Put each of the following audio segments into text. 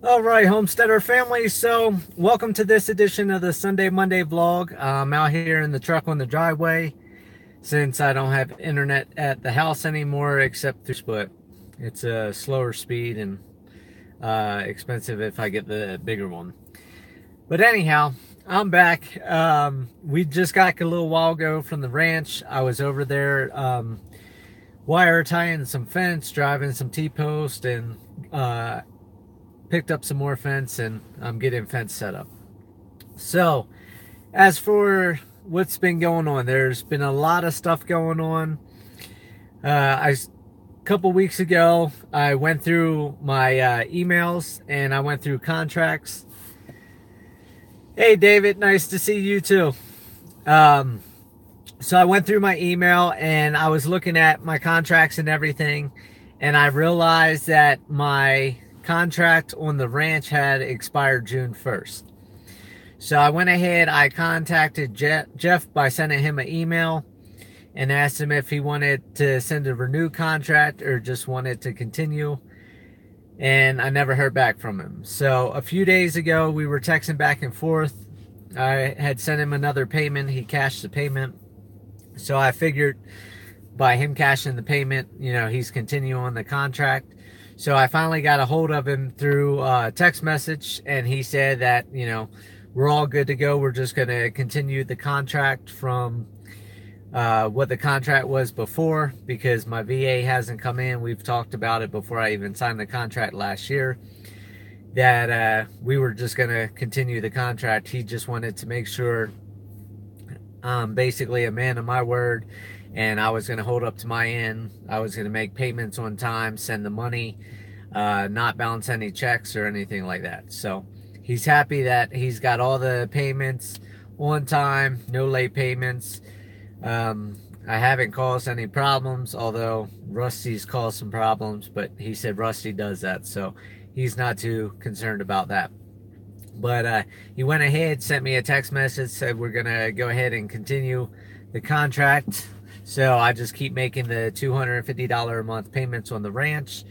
All right, homesteader family. So, welcome to this edition of the Sunday Monday vlog. I'm out here in the truck on the driveway since I don't have internet at the house anymore except through but it's a slower speed and expensive if I get the bigger one. But anyhow, I'm back. We just got a little while ago from the ranch. I was over there wire tying some fence, driving some T-post, and picked up some more fence, and I'm getting fence set up. So as for what's been going on, there's been a lot of stuff going on. A couple weeks ago I went through my emails and I went through contracts. Hey David, nice to see you too. So I went through my email and I was looking at my contracts and everything, and I realized that my contract on the ranch had expired June 1st. So I went ahead, I contacted Jeff by sending him an email and asked him if he wanted to send a renewed contract or just wanted to continue. And I never heard back from him. So a few days ago, we were texting back and forth. I had sent him another payment. He cashed the payment. So I figured by him cashing the payment, you know, he's continuing on the contract. So I finally got a hold of him through text message, and he said that, you know, we're all good to go. We're just going to continue the contract from what the contract was before, because my VA hasn't come in. We've talked about it before I even signed the contract last year, that we were just going to continue the contract. He just wanted to make sure I'm basically a man of my word, and I was going to hold up to my end. I was going to make payments on time, send the money, not bounce any checks or anything like that. So he's happy that he's got all the payments on time, no late payments. I haven't caused any problems, although Rusty's caused some problems, but he said Rusty does that, so he's not too concerned about that. But he went ahead, sent me a text message, said we're going to go ahead and continue the contract. So I just keep making the $250 a month payments on the ranch.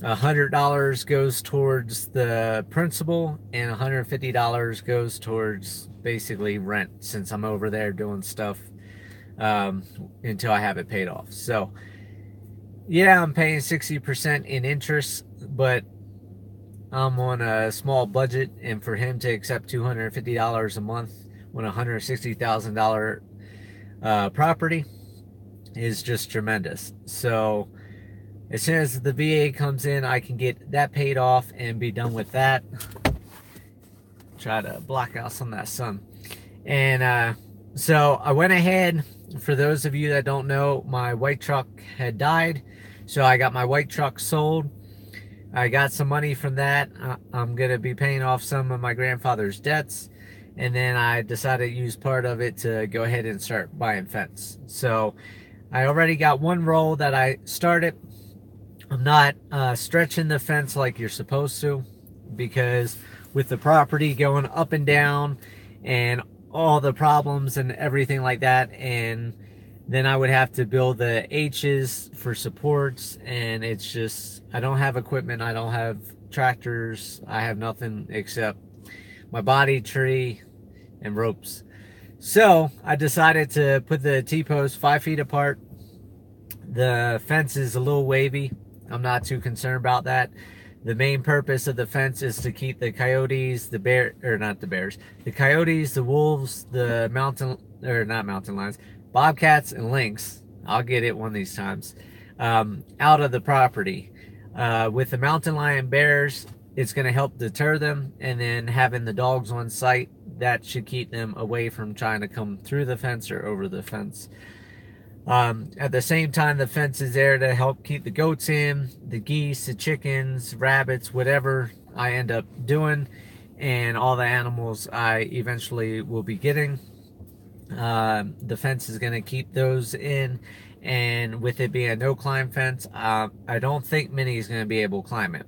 $100 goes towards the principal, and $150 goes towards basically rent, since I'm over there doing stuff until I have it paid off. So yeah, I'm paying 60% in interest, but I'm on a small budget, and for him to accept $250 a month on a $160,000 property is just tremendous. So as soon as the VA comes in, I can get that paid off and be done with that. Try to block out some of that sun. And so I went ahead. For those of you that don't know, my white truck had died, so I got my white truck sold. I got some money from that. I'm going to be paying off some of my grandfather's debts, and then I decided to use part of it to go ahead and start buying fence. So I already got one row that I started. I'm not stretching the fence like you're supposed to, because with the property going up and down and all the problems and everything like that, and then I would have to build the H's for supports, and it's just, I don't have equipment, I don't have tractors, I have nothing except my body, tree, and ropes. So I decided to put the T-posts 5 feet apart. The fence is a little wavy. I'm not too concerned about that. The main purpose of the fence is to keep the coyotes, the bear, or not the bears, the coyotes, the wolves, the bobcats and lynx, I'll get it one of these times, out of the property. With the mountain lion bears, it's going to help deter them, and then having the dogs on site, that should keep them away from trying to come through the fence or over the fence. At the same time, the fence is there to help keep the goats in, the geese, the chickens, rabbits, whatever I end up doing, and all the animals I eventually will be getting. The fence is going to keep those in, and with it being a no-climb fence, I don't think Minnie is going to be able to climb it.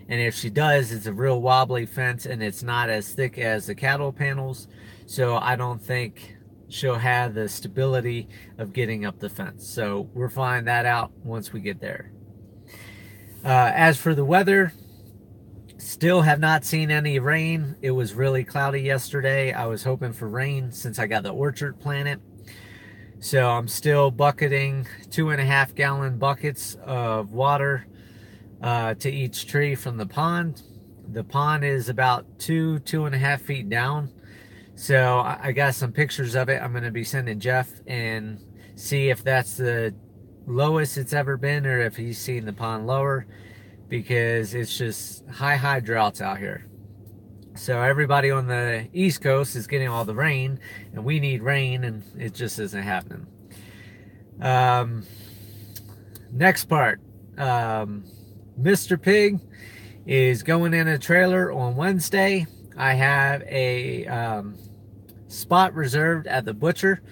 And if she does, it's a real wobbly fence, and it's not as thick as the cattle panels, so I don't think she'll have the stability of getting up the fence. So we'll find that out once we get there. As for the weather, Still have not seen any rain. It was really cloudy yesterday. I was hoping for rain since I got the orchard planted. So I'm still bucketing 2.5 gallon buckets of water to each tree from the pond. The pond is about 2.5 feet down. So I got some pictures of it. I'm going to be sending Jeff and see if that's the lowest it's ever been or if he's seen the pond lower, because it's just high droughts out here. So everybody on the East Coast is getting all the rain, and we need rain, and it just isn't happening. Next part, Mr. Pig is going in a trailer on Wednesday. I have a spot reserved at the butcher.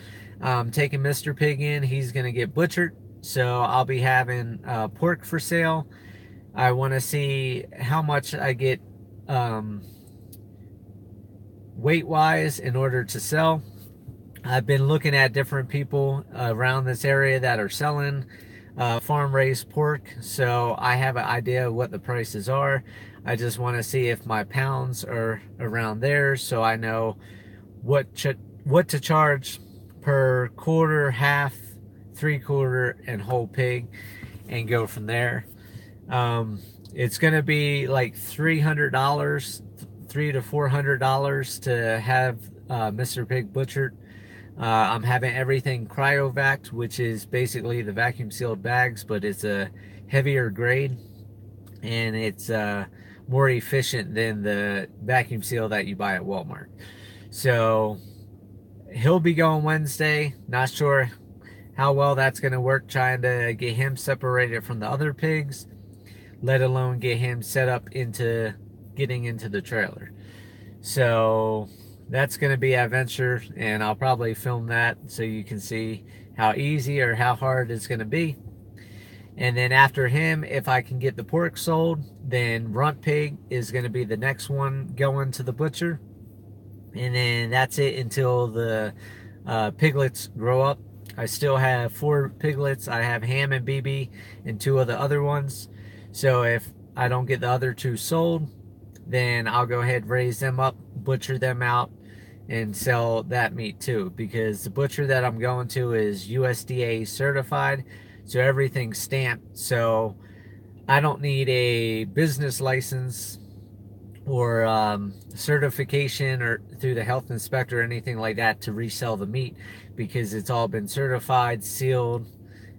Taking Mr. Pig in. He's going to get butchered. So I'll be having pork for sale. I want to see how much I get weight-wise in order to sell. I've been looking at different people around this area that are selling farm-raised pork, so I have an idea of what the prices are. I just want to see if my pounds are around there, so I know what to charge per quarter, half, 3/4, and whole pig, and go from there. It's going to be like $300, $300 to $400 to have Mr. Pig butchered. I'm having everything cryovac, which is basically the vacuum sealed bags, but it's a heavier grade, and it's more efficient than the vacuum seal that you buy at Walmart. So he'll be going Wednesday. Not sure how well that's going to work, trying to get him separated from the other pigs, let alone get him set up into getting into the trailer. So that's going to be an adventure, and I'll probably film that so you can see how easy or how hard it's going to be. And then after him, if I can get the pork sold, then runt pig is going to be the next one going to the butcher. And then that's it until the piglets grow up. I still have 4 piglets. I have Ham and BB and 2 of the other ones. So if I don't get the other 2 sold, then I'll go ahead and raise them up, butcher them out, and sell that meat too. Because the butcher that I'm going to is USDA certified, so everything's stamped. So I don't need a business license or certification or through the health inspector or anything like that to resell the meat, because it's all been certified, sealed,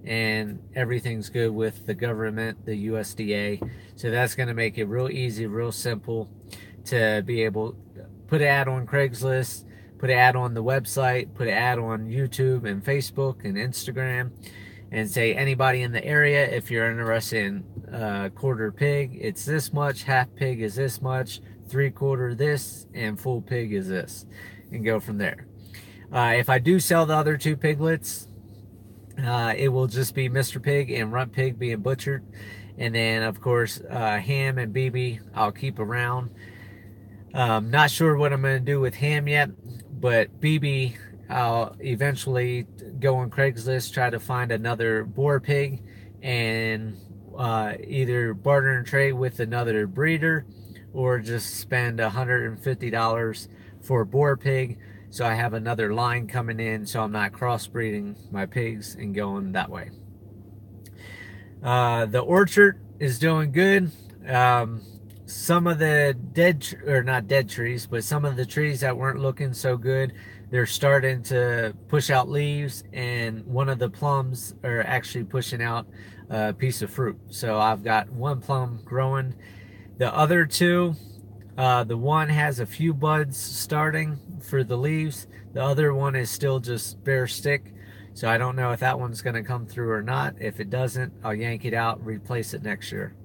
and everything's good with the government, the USDA. So that's going to make it real easy, real simple to be able to put an ad on Craigslist, put an ad on the website, put an ad on YouTube and Facebook and Instagram, and say, anybody in the area, if you're interested in quarter pig, it's this much, half pig is this much, 3/4 this, and full pig is this, and go from there. If I do sell the other 2 piglets, it will just be Mr. Pig and runt pig being butchered. And then, of course, Ham and BB I'll keep around. Not sure what I'm going to do with Ham yet, but BB I'll eventually go on Craigslist, try to find another boar pig, and either barter and trade with another breeder, or just spend $150 for a boar pig, so I have another line coming in, so I'm not crossbreeding my pigs and going that way. The orchard is doing good. Some of the not dead trees, but some of the trees that weren't looking so good, they're starting to push out leaves, and one of the plums are actually pushing out a piece of fruit. So I've got 1 plum growing. The other 2, the one has a few buds starting for the leaves. The other one is still just bare stick. So I don't know if that one's going to come through or not. If it doesn't, I'll yank it out, replace it next year.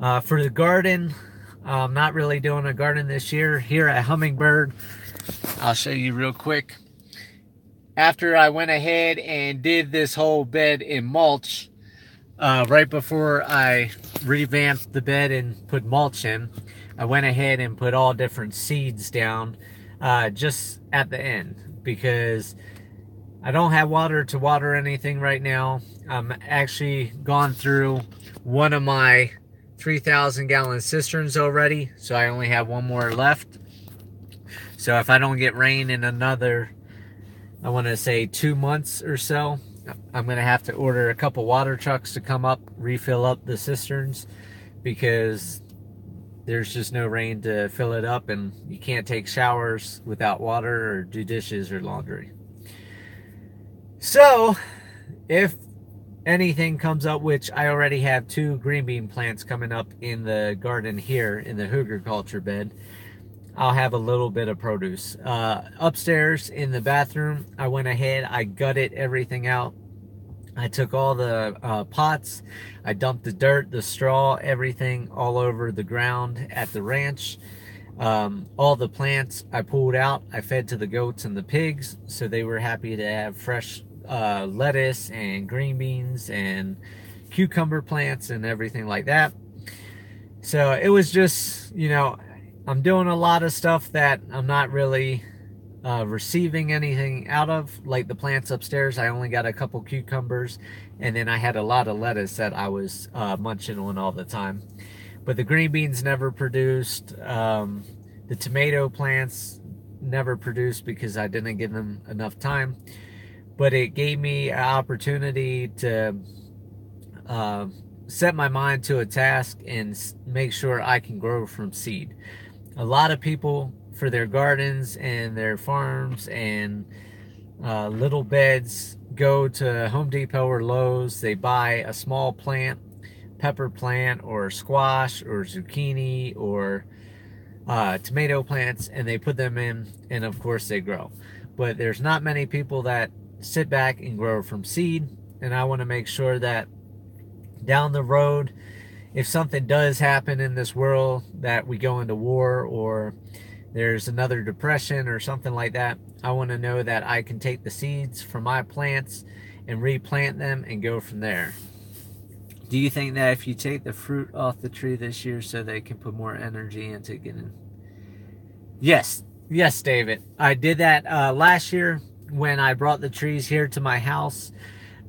For the garden, I'm not really doing a garden this year. Here at Hummingbird, I'll show you real quick. After I went ahead and did this whole bed in mulch, right before I revamped the bed and put mulch in, I went ahead and put all different seeds down just at the end, because I don't have water to water anything right now. I'm actually gone through one of my 3,000-gallon cisterns already, so I only have one more left. So if I don't get rain in another, I want to say 2 months or so, I'm going to have to order a couple water trucks to come up, refill up the cisterns, because there's just no rain to fill it up, and you can't take showers without water or do dishes or laundry. So if anything comes up, which I already have 2 green bean plants coming up in the garden here in the hugelkultur bed, I'll have a little bit of produce. Upstairs in the bathroom, I went ahead, I gutted everything out. I took all the pots, I dumped the dirt, the straw, everything all over the ground at the ranch. All the plants I pulled out, I fed to the goats and the pigs, so they were happy to have fresh lettuce and green beans and cucumber plants and everything like that. So it was just, you know, I'm doing a lot of stuff that I'm not really receiving anything out of. Like the plants upstairs, I only got a couple cucumbers, and then I had a lot of lettuce that I was munching on all the time. But the green beans never produced. The tomato plants never produced because I didn't give them enough time. But it gave me an opportunity to set my mind to a task and make sure I can grow from seed. A lot of people, for their gardens and their farms and little beds, go to Home Depot or Lowe's. They buy a small plant, pepper plant or squash or zucchini or tomato plants, and they put them in, and of course they grow. But there's not many people that sit back and grow from seed, and I want to make sure that down the road, if something does happen in this world, that we go into war or there's another depression or something like that, I want to know that I can take the seeds from my plants and replant them and go from there. Do you think that if you take the fruit off the tree this year so they can put more energy into getting... Yes, David. I did that last year when I brought the trees here to my house.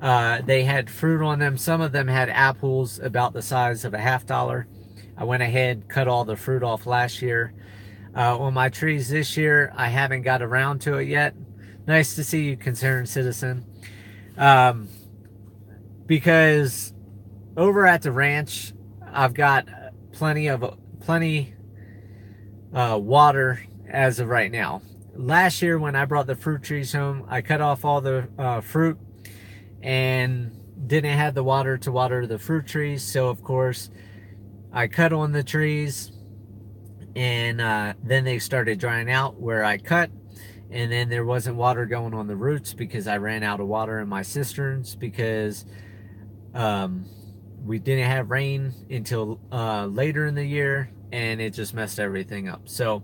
They had fruit on them. Some of them had apples about the size of a $50. I went ahead, cut all the fruit off last year. On my trees this year, I haven't got around to it yet. Nice to see you, concerned citizen. Because over at the ranch, I've got plenty water as of right now. Last year when I brought the fruit trees home, I cut off all the fruit and didn't have the water to water the fruit trees. So of course I cut on the trees, and then they started drying out where I cut, and then there wasn't water going on the roots because I ran out of water in my cisterns, because we didn't have rain until later in the year, and it just messed everything up. So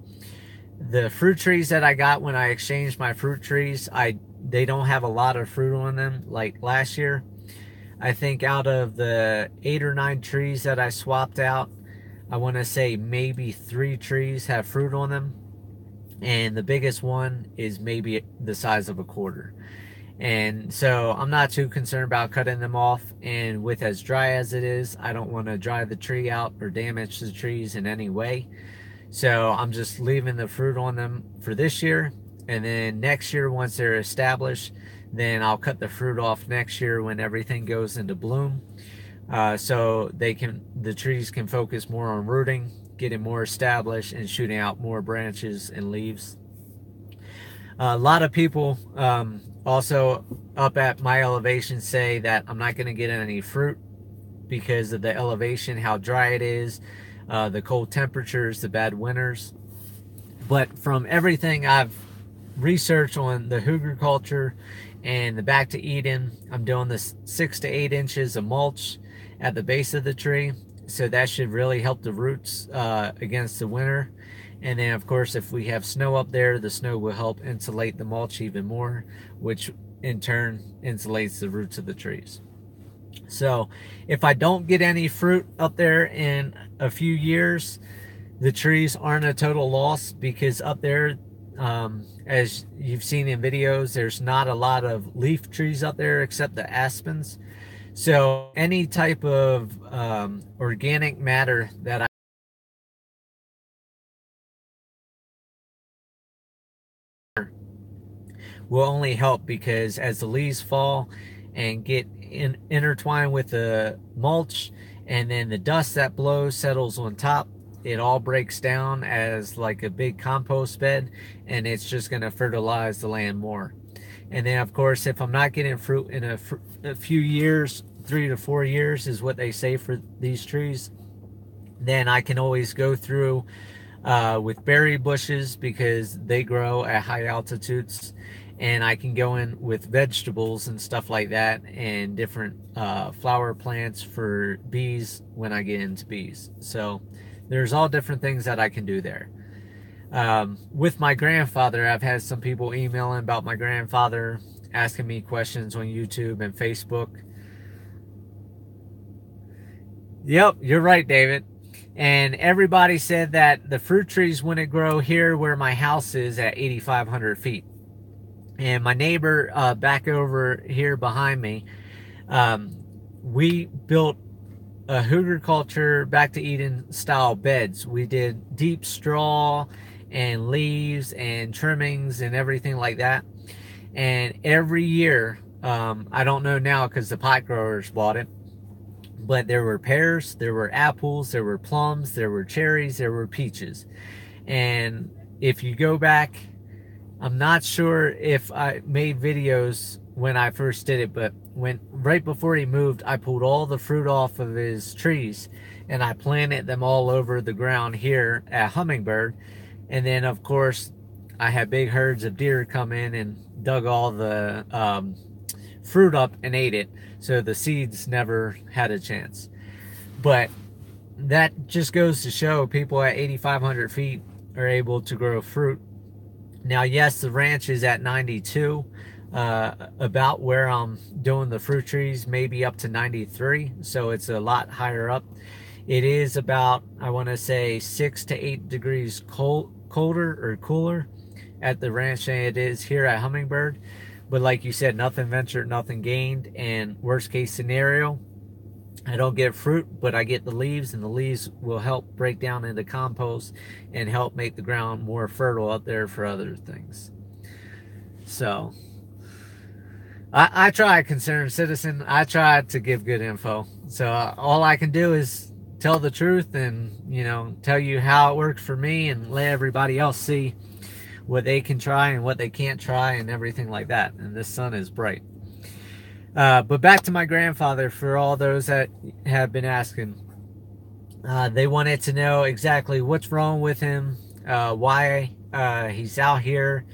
the fruit trees that I got when I exchanged my fruit trees, they don't have a lot of fruit on them like last year. I think out of the 8 or 9 trees that I swapped out, I want to say maybe 3 trees have fruit on them, and the biggest one is maybe the size of a quarter. And so I'm not too concerned about cutting them off, and with as dry as it is, I don't want to dry the tree out or damage the trees in any way. So I'm just leaving the fruit on them for this year, and then next year, once they're established, then I'll cut the fruit off next year when everything goes into bloom. So the trees can focus more on rooting, getting more established, and shooting out more branches and leaves. A lot of people also up at my elevation say that I'm not going to get any fruit because of the elevation, how dry it is, the cold temperatures, the bad winters. But from everything I've researched on the hugelkultur and the Back to Eden, I'm doing this 6 to 8 inches of mulch at the base of the tree, so that should really help the roots against the winter. And then of course, if we have snow up there, the snow will help insulate the mulch even more, which in turn insulates the roots of the trees. So if I don't get any fruit up there in a few years, the trees aren't a total loss, because up there, as you've seen in videos, there's not a lot of leaf trees up there except the aspens. So any type of organic matter that I will only help, because as the leaves fall and get intertwined with the mulch, and then the dust that blows settles on top, it all breaks down as like a big compost bed, and it's just going to fertilize the land more. And then of course, if I'm not getting fruit in a few years, 3 to 4 years is what they say for these trees, then I can always go through with berry bushes, because they grow at high altitudes, and I can go in with vegetables and stuff like that, and different flower plants for bees when I get into bees. So there's all different things that I can do there. With my grandfather, I've had some people emailing about my grandfather, asking me questions on YouTube and Facebook. Yep, you're right, David. And everybody said that the fruit trees wouldn't grow here where my house is at 8,500 feet. And my neighbor back over here behind me, we built a hugelkultur back to Eden style beds. We did deep straw and leaves and trimmings and everything like that. And every year, I don't know now because the pot growers bought it, but there were pears, there were apples, there were plums, there were cherries, there were peaches. And if you go back, I'm not sure if I made videos when I first did it, but right before he moved, I pulled all the fruit off of his trees and I planted them all over the ground here at Hummingbird. And then of course I had big herds of deer come in and dug all the fruit up and ate it, so the seeds never had a chance. But that just goes to show people at 8,500 feet are able to grow fruit. Now, yes, the ranch is at 92, about where I'm doing the fruit trees, maybe up to 93, so it's a lot higher up. It is about, I want to say, 6 to 8 degrees colder or cooler at the ranch than it is here at Hummingbird. But like you said, nothing ventured, nothing gained. And worst case scenario, I don't get fruit, but I get the leaves, and the leaves will help break down into compost and help make the ground more fertile up there for other things. So I try, concerned citizen. I try to give good info. So all I can do is tell the truth and, you know, tell you how it worked for me, and let everybody else see what they can try and what they can't try and everything like that. And this sun is bright. But back to my grandfather, for all those that have been asking. They wanted to know exactly what's wrong with him, why he's out here,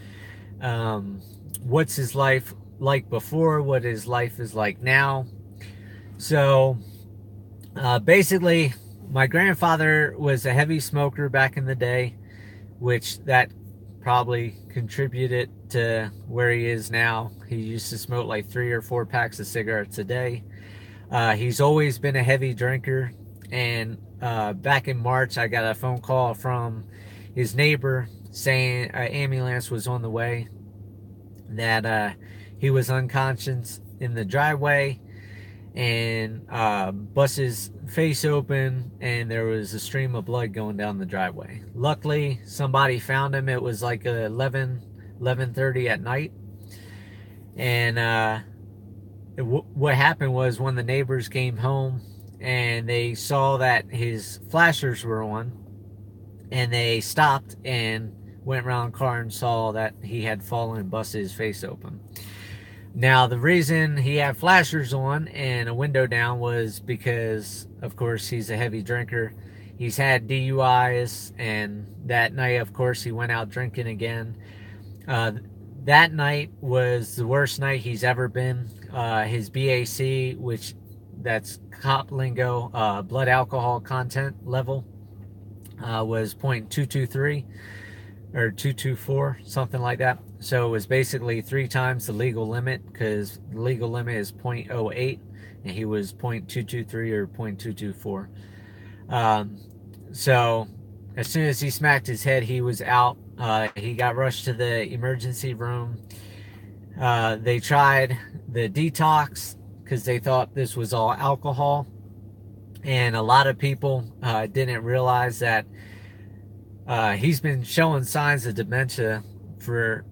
what's his life like before, what his life is like now. So basically, my grandfather was a heavy smoker back in the day, which that probably contributed to where he is now. He used to smoke like 3 or 4 packs of cigarettes a day. He's always been a heavy drinker, and back in March I got a phone call from his neighbor saying an ambulance was on the way, that he was unconscious in the driveway, and bust his face open, and there was a stream of blood going down the driveway. Luckily, somebody found him. It was like 11:30 at night. And what happened was, when the neighbors came home and they saw that his flashers were on, and they stopped and went around the car and saw that he had fallen and busted his face open. Now, the reason he had flashers on and a window down was because, of course, he's a heavy drinker. He's had DUIs, and that night, of course, he went out drinking again. That night was the worst night he's ever been. His BAC, which that's cop lingo, blood alcohol content level, was 0.223 or 224, something like that. So it was basically 3 times the legal limit, because the legal limit is 0.08, and he was 0.223 or 0.224. So as soon as he smacked his head, he was out. He got rushed to the emergency room. They tried the detox, because they thought this was all alcohol. And a lot of people didn't realize that he's been showing signs of dementia for,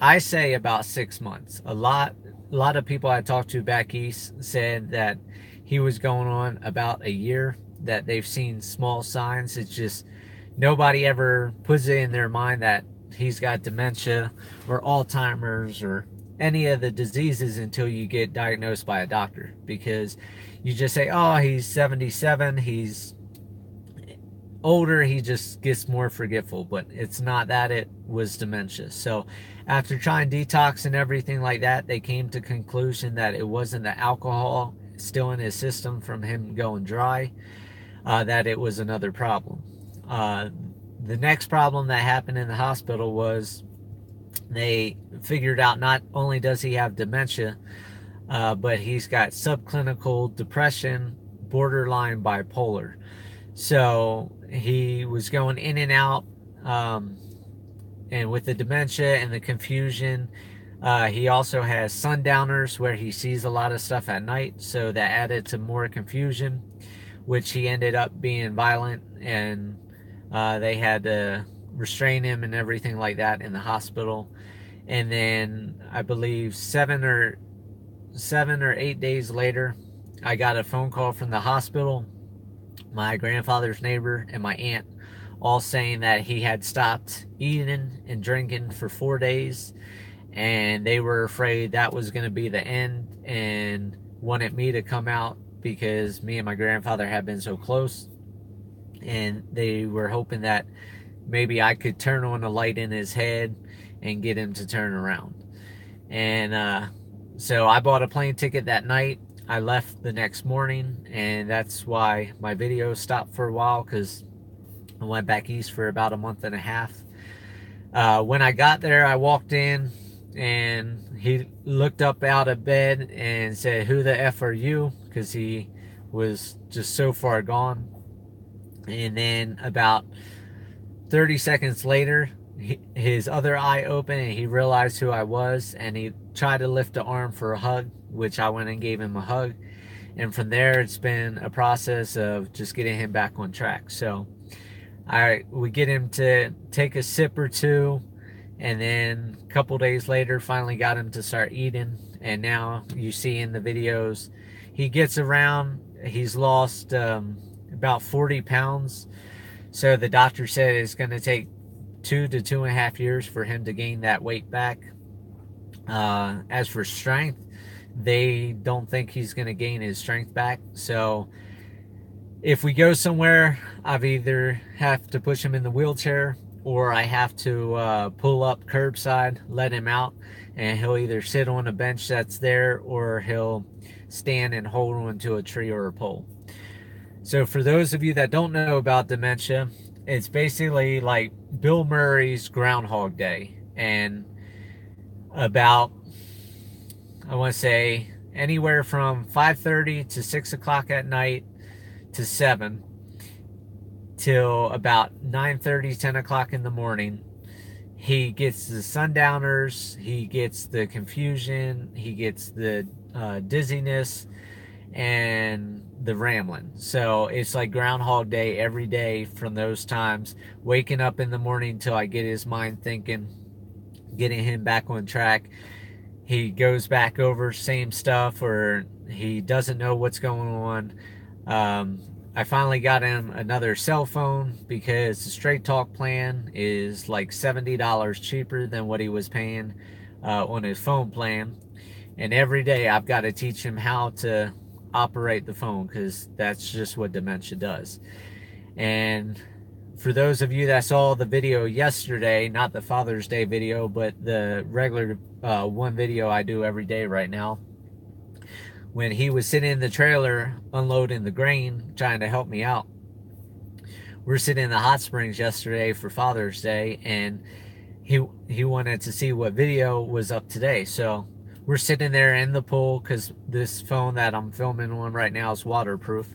I say, about 6 months. A lot of people I talked to back east said that he was going on about a year, that they've seen small signs. It's just nobody ever puts it in their mind that he's got dementia or Alzheimer's or any of the diseases until you get diagnosed by a doctor, because you just say, oh, he's 77, he's older, he just gets more forgetful. But it's not that, it was dementia. So after trying detox and everything like that, they came to conclusion that it wasn't the alcohol still in his system from him going dry, that it was another problem. The next problem that happened in the hospital was they figured out not only does he have dementia, but he's got subclinical depression, borderline bipolar. So he was going in and out, and with the dementia and the confusion, he also has sundowners where he sees a lot of stuff at night, so that added to more confusion, which he ended up being violent, and they had to restrain him and everything like that in the hospital. And then I believe 7 or 8 days later, I got a phone call from the hospital, my grandfather's neighbor and my aunt, all saying that he had stopped eating and drinking for 4 days, and they were afraid that was going to be the end and wanted me to come out because me and my grandfather had been so close, and they were hoping that maybe I could turn on a light in his head and get him to turn around. And so I bought a plane ticket that night. I left the next morning, and that's why my video stopped for a while, because I went back east for about a month and a half. When I got there, I walked in, and he looked up out of bed and said, "Who the F are you?" Because he was just so far gone. And then about 30 seconds later, his other eye opened and he realized who I was, and he tried to lift the arm for a hug, which I went and gave him a hug. And from there, it's been a process of just getting him back on track. So we get him to take a sip or two, and then a couple days later finally got him to start eating. And now you see in the videos he gets around. He's lost about 40 pounds. So the doctor said it's going to take 2 to 2.5 years for him to gain that weight back. As for strength, they don't think he's going to gain his strength back. So if we go somewhere, I've either have to push him in the wheelchair, or I have to pull up curbside, let him out, and he'll either sit on a bench that's there, or he'll stand and hold on to a tree or a pole. So for those of you that don't know about dementia, it's basically like Bill Murray's Groundhog Day. And about, I want to say, anywhere from 5:30 to 6 o'clock at night to 7 till about 9:30, 10 o'clock in the morning, he gets the sundowners, he gets the confusion, he gets the dizziness, and the rambling. So it's like Groundhog Day every day from those times, waking up in the morning till I get his mind thinking, getting him back on track. He goes back over same stuff, or he doesn't know what's going on. I finally got him another cell phone, because the Straight Talk plan is like $70 cheaper than what he was paying on his phone plan. And every day I've got to teach him how to operate the phone, because that's just what dementia does. And for those of you that saw the video yesterday, not the Father's Day video, but the regular one video I do every day right now, when he was sitting in the trailer unloading the grain, trying to help me out. We're sitting in the hot springs yesterday for Father's Day, and he wanted to see what video was up today. So we're sitting there in the pool, because this phone that I'm filming on right now is waterproof.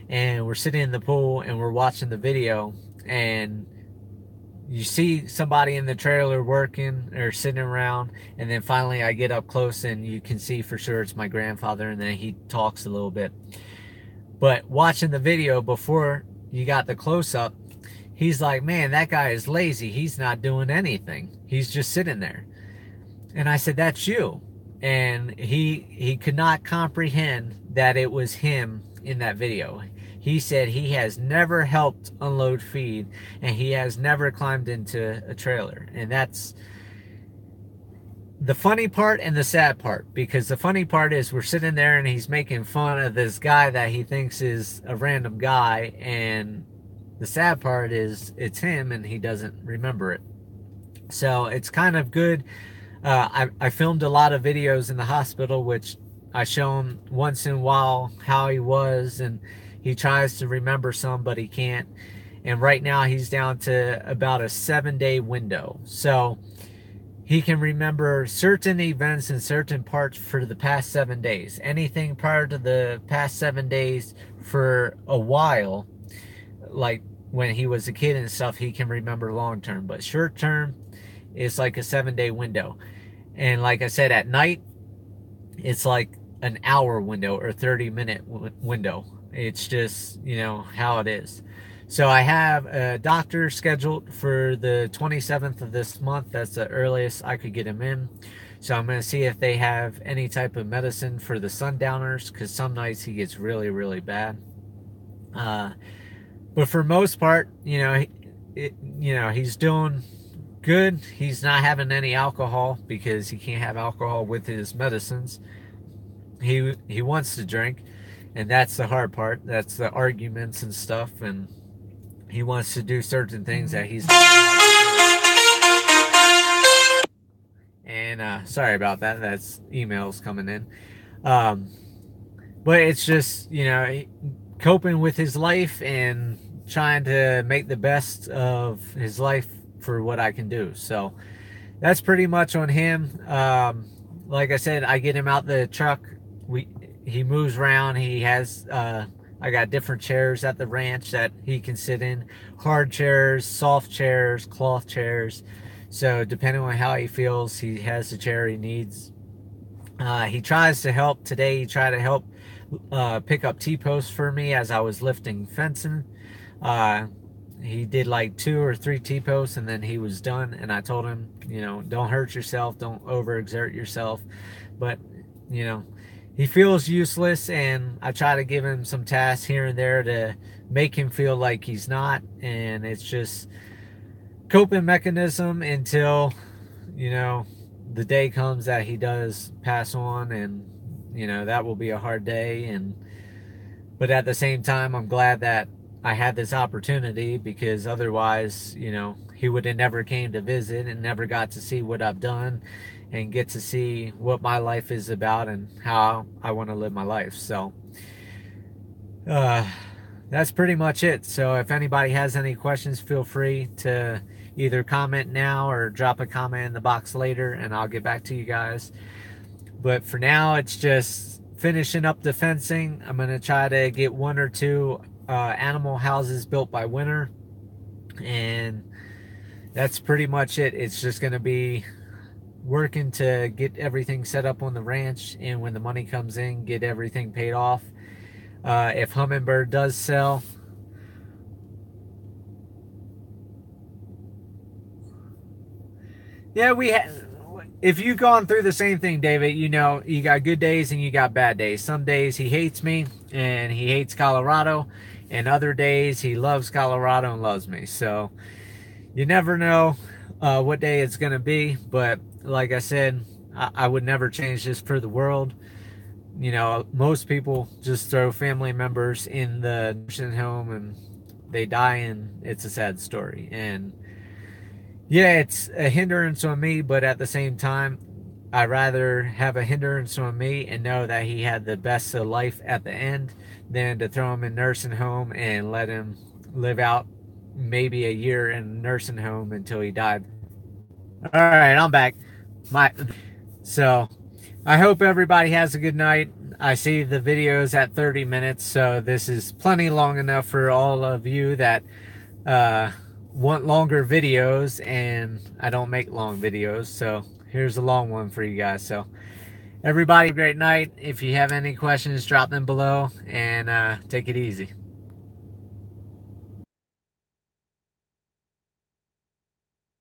And we're sitting in the pool and we're watching the video, and you see somebody in the trailer working or sitting around, and then finally I get up close and you can see for sure it's my grandfather, and then he talks a little bit. But watching the video before you got the close-up, he's like, man, that guy is lazy. He's not doing anything. He's just sitting there. And I said, that's you. And he could not comprehend that it was him in that video. He said he has never helped unload feed, and he has never climbed into a trailer. And that's the funny part and the sad part, because the funny part is we're sitting there and he's making fun of this guy that he thinks is a random guy, and the sad part is it's him and he doesn't remember it. So it's kind of good. I filmed a lot of videos in the hospital, which I show him once in a while how he was, and he tries to remember some, but he can't. And right now he's down to about a 7-day window. So he can remember certain events and certain parts for the past 7 days. Anything prior to the past 7 days for a while, like when he was a kid and stuff, he can remember long term. But short term is like a 7-day window. And like I said, at night, it's like an hour window or 30-minute window. It's just, you know, how it is. So I have a doctor scheduled for the 27th of this month. That's the earliest I could get him in. So I'm going to see if they have any type of medicine for the sundowners, because some nights he gets really, really bad. But for most part, you know, he's doing good. He's not having any alcohol because he can't have alcohol with his medicines. He wants to drink, and that's the hard part. That's the arguments and stuff, and he wants to do certain things that he's not allowed to do. And sorry about that. That's emails coming in. But it's just, you know, coping with his life and trying to make the best of his life for what I can do. So that's pretty much on him. Like I said, I get him out the truck. He moves around. He has I got different chairs at the ranch that he can sit in. Hard chairs, soft chairs, cloth chairs. So depending on how he feels, he has the chair he needs. He tries to help. Today he tried to help pick up T-posts for me as I was lifting fencing. He did like 2 or 3 T-posts and then he was done. And I told him, you know, don't hurt yourself. Don't overexert yourself. But, you know, he feels useless, and I try to give him some tasks here and there to make him feel like he's not. And it's just coping mechanism until, you know, the day comes that he does pass on, and, you know, that will be a hard day. But at the same time, I'm glad that I had this opportunity, because otherwise, you know, he would have never came to visit and never got to see what I've done and get to see what my life is about and how I want to live my life. So that's pretty much it. So if anybody has any questions, feel free to either comment now or drop a comment in the box later, and I'll get back to you guys. But for now, it's just finishing up the fencing. I'm going to try to get 1 or 2 animal houses built by winter, and that's pretty much it. It's just going to be working to get everything set up on the ranch, and when the money comes in, get everything paid off. If Hummingbird does sell, yeah, if you've gone through the same thing, David, you know, you got good days and you got bad days. Some days he hates me and he hates Colorado, and other days he loves Colorado and loves me. So you never know what day it's going to be. But like I said, I would never change this for the world. You know, most people just throw family members in the nursing home and they die, and it's a sad story. And yeah, it's a hindrance on me, but at the same time, I'd rather have a hindrance on me and know that he had the best of life at the end than to throw him in nursing home and let him live out maybe a year in nursing home until he died. All right, I'm back. So I hope everybody has a good night. I see the videos at 30 minutes, so this is plenty long enough for all of you that want longer videos, and I don't make long videos, so here's a long one for you guys. So everybody, have a great night. If you have any questions, drop them below, and take it easy.